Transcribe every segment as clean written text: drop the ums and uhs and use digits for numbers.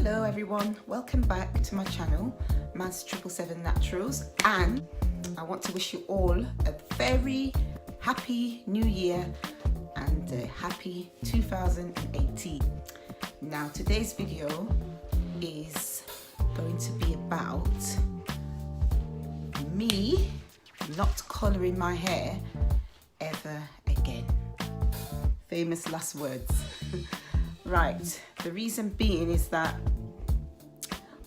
Hello everyone, welcome back to my channel, Maz 777 Naturals, and I want to wish you all a very happy new year and a happy 2018. Now today's video is going to be about me not colouring my hair ever again. Famous last words. Right, the reason being is that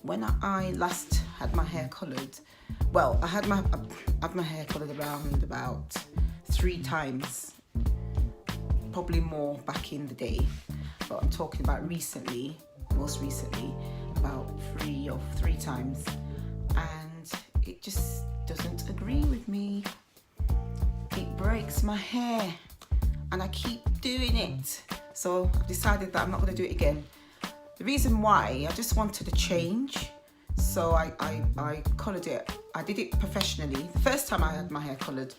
when I last had my hair coloured, well, I had my hair coloured around about 3 times, probably more back in the day, but I'm talking about recently, most recently, about 3 times, and it just doesn't agree with me. It breaks my hair and I keep doing it. So I've decided that I'm not going to do it again. The reason why, I just wanted a change. So I coloured it. I did it professionally. The first time I had my hair coloured,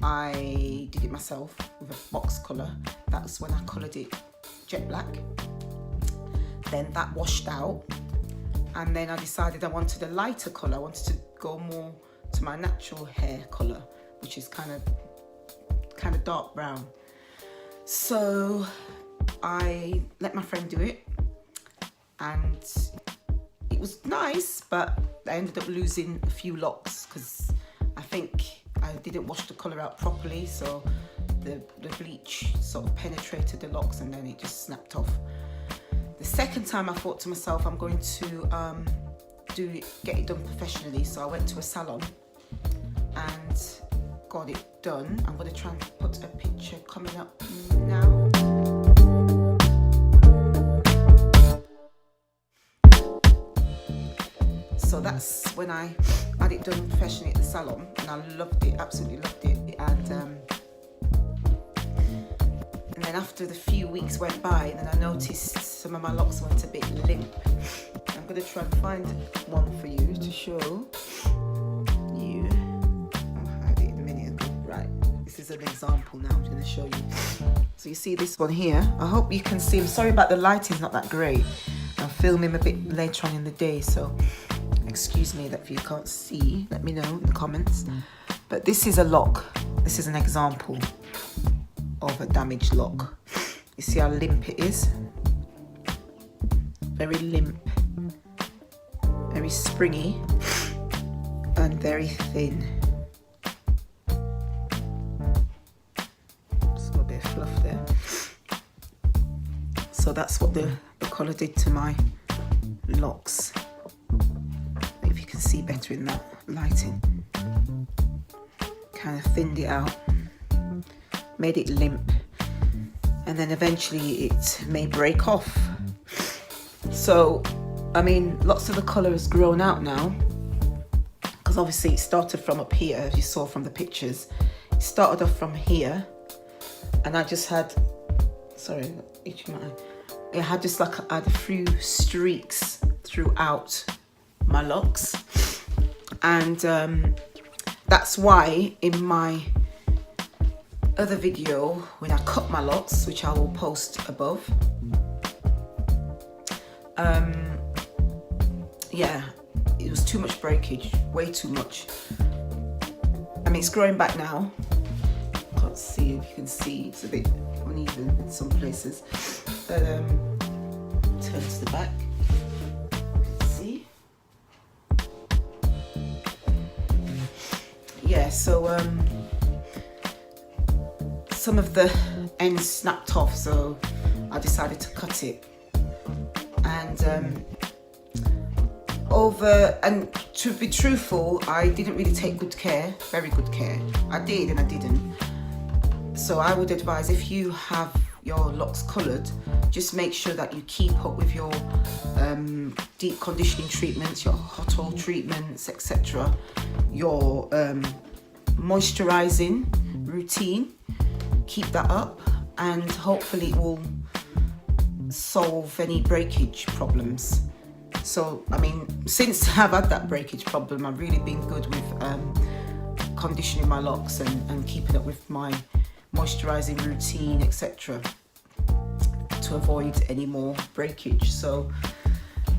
I did it myself with a box colour. That's when I coloured it jet black. Then that washed out. And then I decided I wanted a lighter colour. I wanted to go more to my natural hair colour, which is kind of dark brown. So I let my friend do it, and it was nice, but I ended up losing a few locks because I think I didn't wash the colour out properly, so the bleach sort of penetrated the locks and then it just snapped off. The second time I thought to myself, I'm going to get it done professionally, so I went to a salon and got it done. I'm going to try and put a picture coming up now. So that's when I had it done professionally at the salon, and I loved it, absolutely loved it. And then after the few weeks went by, then I noticed some of my locks went a bit limp. I'm going to try and find one for you to show you. I'll hide it in a minute. Right, this is an example now I'm going to show you. So you see this one here. I hope you can see. I'm sorry about the lighting's not that great. I'm filming a bit later on in the day, so excuse me that if you can't see, let me know in the comments. But this is a lock. This is an example of a damaged lock. You see how limp it is? Very limp, very springy, and very thin. Just got a bit of fluff there. So that's what the colour did to my locks. If you can see better in that lighting. Kind of thinned it out, made it limp, and then eventually it may break off. So, I mean, lots of the colour has grown out now, because obviously it started from up here, as you saw from the pictures. It started off from here, and I just had, sorry, itching my eye. It had just like I had a few streaks throughout my locks, and that's why in my other video when I cut my locks, which I will post above, yeah, it was too much breakage, way too much. I mean, it's growing back now. Can't see if you can see, it's a bit uneven in some places, but turn to the back. See? Yeah, so some of the ends snapped off, so I decided to cut it. And and to be truthful, I didn't really take good care, very good care. I did and I didn't. So I would advise, if you have your locks coloured, just make sure that you keep up with your deep conditioning treatments, your hot oil treatments, etc. Your moisturising routine. Keep that up, and hopefully it will solve any breakage problems. So, I mean, since I've had that breakage problem, I've really been good with conditioning my locks and keeping up with my moisturising routine, etc., to avoid any more breakage. So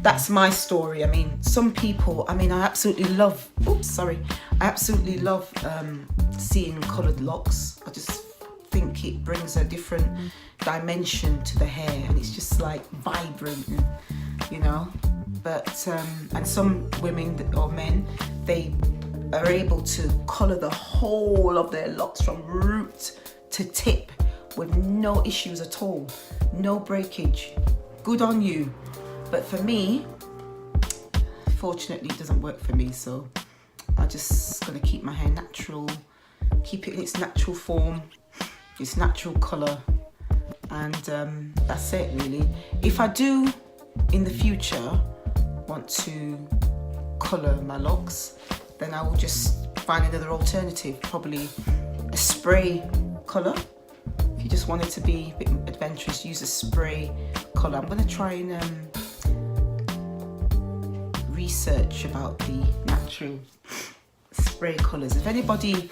that's my story. I mean, some people, I mean, I absolutely love, I absolutely love seeing coloured locks. I just think it brings a different dimension to the hair, and it's just like vibrant, and, you know. But and some women or men, they are able to colour the whole of their locks from root to tip with no issues at all, no breakage. Good on you. But for me, fortunately, it doesn't work for me, so I'm just gonna keep my hair natural, keep it in its natural form, its natural colour, and that's it really. If I do in the future want to colour my locks, then I will just find another alternative, probably a spray colour. If you just want it to be a bit adventurous, use a spray colour. I'm going to try and research about the natural spray colours. If anybody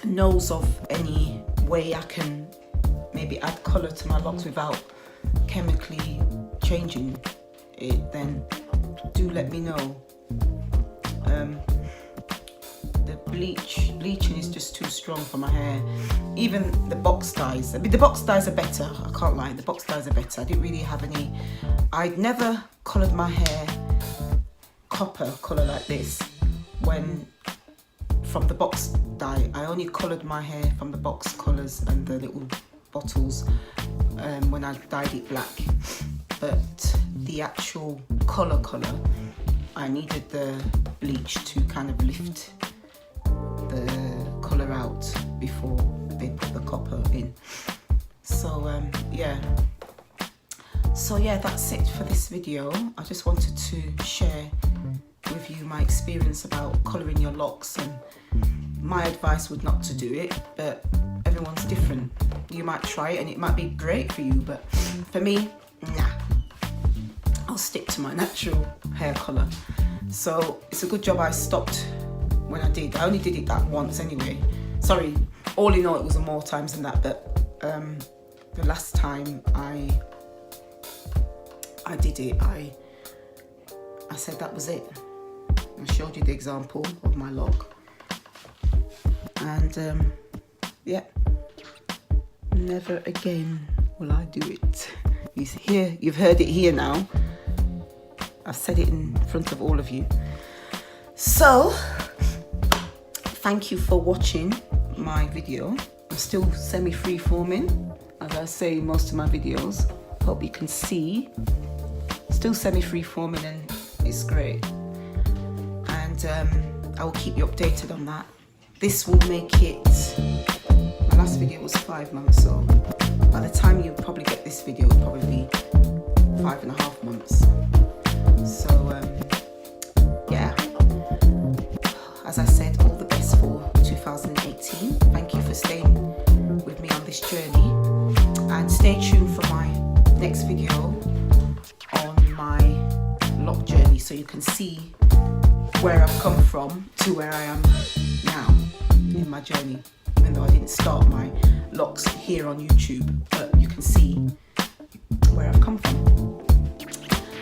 knows of any way I can maybe add colour to my locks without chemically changing it, then do let me know. The bleaching is just too strong for my hair. Even the box dyes, I mean, the box dyes are better, I can't lie, the box dyes are better. I didn't really have any, I'd never coloured my hair copper colour like this when from the box dye. I only coloured my hair from the box colours and the little bottles when I dyed it black. But the actual colour, I needed the bleach to kind of lift the colour out before they put the copper in. So yeah, that's it for this video. I just wanted to share with you my experience about colouring your locks, and my advice would not to do it, but everyone's different. You might try it and it might be great for you, but for me, nah. I'll stick to my natural hair colour. So it's a good job I stopped when I did. I only did it that once anyway. Sorry, all in all it was more times than that, but the last time I did it, I said that was it. I showed you the example of my lock, and yeah, never again will I do it. You've heard it here now. I've said it in front of all of you. So thank you for watching my video. I'm still semi-free-forming, as I say in most of my videos. Hope you can see. Still semi-free-forming, and it's great. And I will keep you updated on that. This will make it, my last video was 5 months, so by the time you probably get this video, it'll probably be 5.5 months. So yeah, as I said, all the best for 2018. Thank you for staying with me on this journey, and stay tuned for my next video on my lock journey, so you can see where I've come from to where I am now in my journey, even though I didn't start my locks here on YouTube, but you can see where I've come from.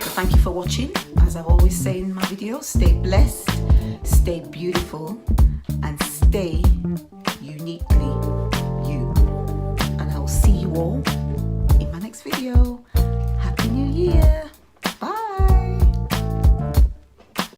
So thank you for watching. As I always say in my videos, stay blessed, stay beautiful, and stay uniquely you. And I will see you all